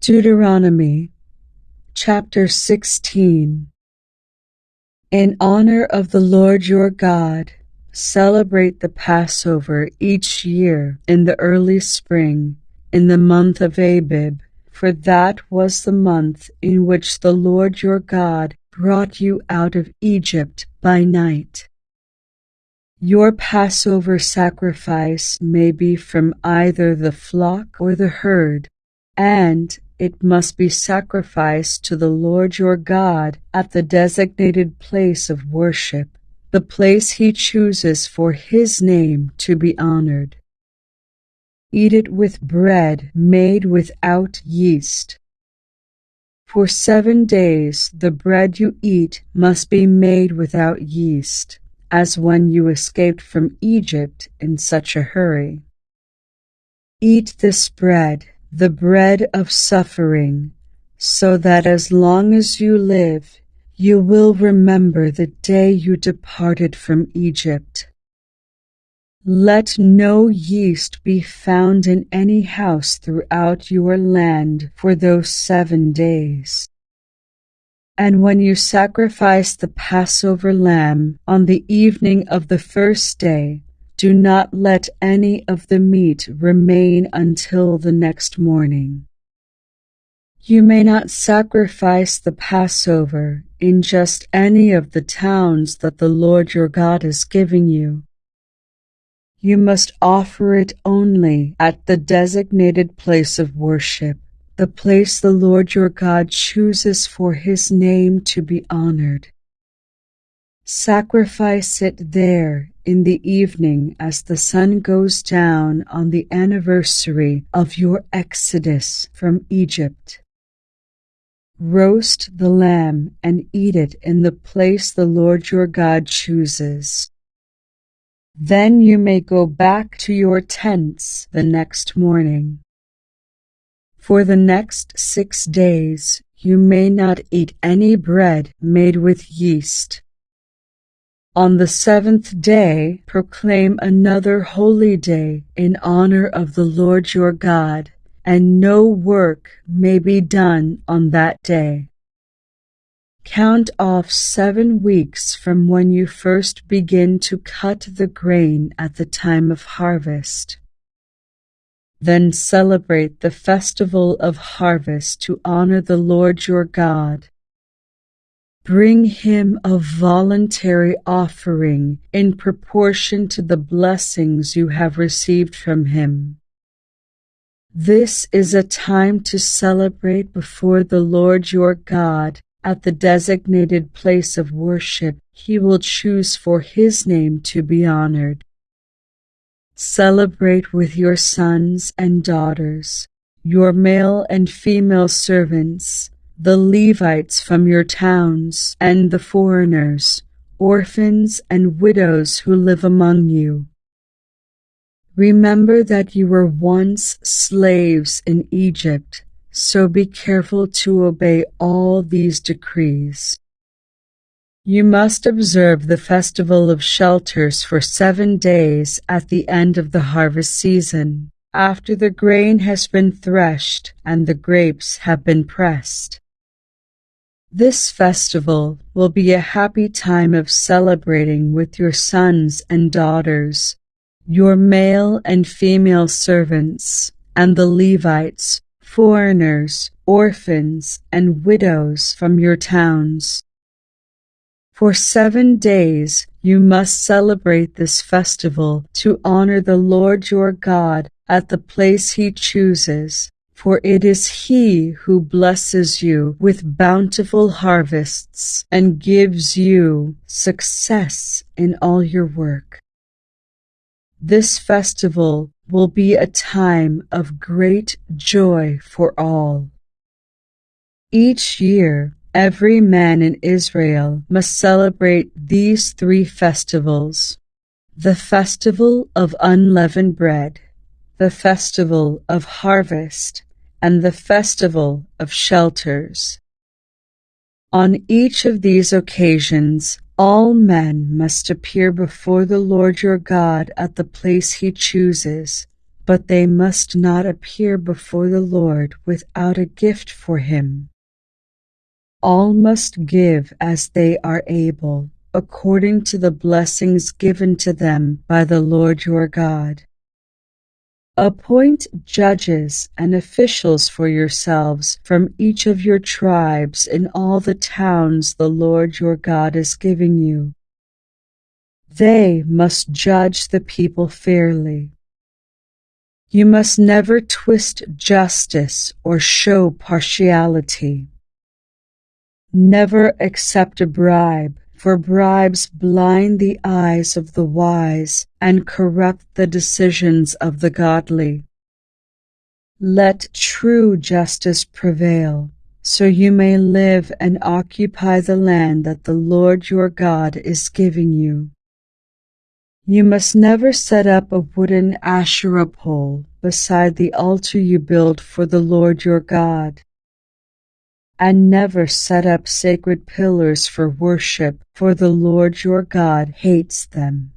Deuteronomy chapter 16. In honor of the Lord your God, celebrate the Passover each year in the early spring, in the month of Abib, for that was the month in which the Lord your God brought you out of Egypt by night. Your Passover sacrifice may be from either the flock or the herd, and it must be sacrificed to the Lord your God at the designated place of worship, the place he chooses for his name to be honored. Eat it with bread made without yeast. For 7 days the bread you eat must be made without yeast, as when you escaped from Egypt in such a hurry. Eat this bread, the bread of suffering, so that as long as you live, you will remember the day you departed from Egypt. Let no yeast be found in any house throughout your land for those 7 days. And when you sacrifice the Passover lamb on the evening of the first day, do not let any of the meat remain until the next morning. You may not sacrifice the Passover in just any of the towns that the Lord your God is giving you. You must offer it only at the designated place of worship, the place the Lord your God chooses for his name to be honored. Sacrifice it there in the evening as the sun goes down on the anniversary of your exodus from Egypt. Roast the lamb and eat it in the place the Lord your God chooses. Then you may go back to your tents the next morning. For the next 6 days you may not eat any bread made with yeast. On the 7th day proclaim another holy day in honor of the Lord your God, and no work may be done on that day. Count off 7 weeks from when you first begin to cut the grain at the time of harvest. Then celebrate the festival of harvest to honor the Lord your God. Bring him a voluntary offering in proportion to the blessings you have received from him. This is a time to celebrate before the Lord your God at the designated place of worship he will choose for his name to be honored. Celebrate with your sons and daughters, your male and female servants, the Levites from your towns, and the foreigners, orphans and widows who live among you. Remember that you were once slaves in Egypt, so be careful to obey all these decrees. You must observe the festival of shelters for 7 days at the end of the harvest season, after the grain has been threshed and the grapes have been pressed. This festival will be a happy time of celebrating with your sons and daughters, your male and female servants, and the Levites, foreigners, orphans, and widows from your towns. For 7 days you must celebrate this festival to honor the Lord your God at the place he chooses, for it is he who blesses you with bountiful harvests and gives you success in all your work. This festival will be a time of great joy for all. Each year, every man in Israel must celebrate these 3 festivals: the festival of unleavened bread, the festival of harvest, and the festival of shelters. On each of these occasions, all men must appear before the Lord your God at the place he chooses, but they must not appear before the Lord without a gift for him. All must give as they are able, according to the blessings given to them by the Lord your God. Appoint judges and officials for yourselves from each of your tribes in all the towns the Lord your God is giving you. They must judge the people fairly. You must never twist justice or show partiality. Never accept a bribe, for bribes blind the eyes of the wise and corrupt the decisions of the godly. Let true justice prevail, so you may live and occupy the land that the Lord your God is giving you. You must never set up a wooden Asherah pole beside the altar you build for the Lord your God. And never set up sacred pillars for worship, for the Lord your God hates them.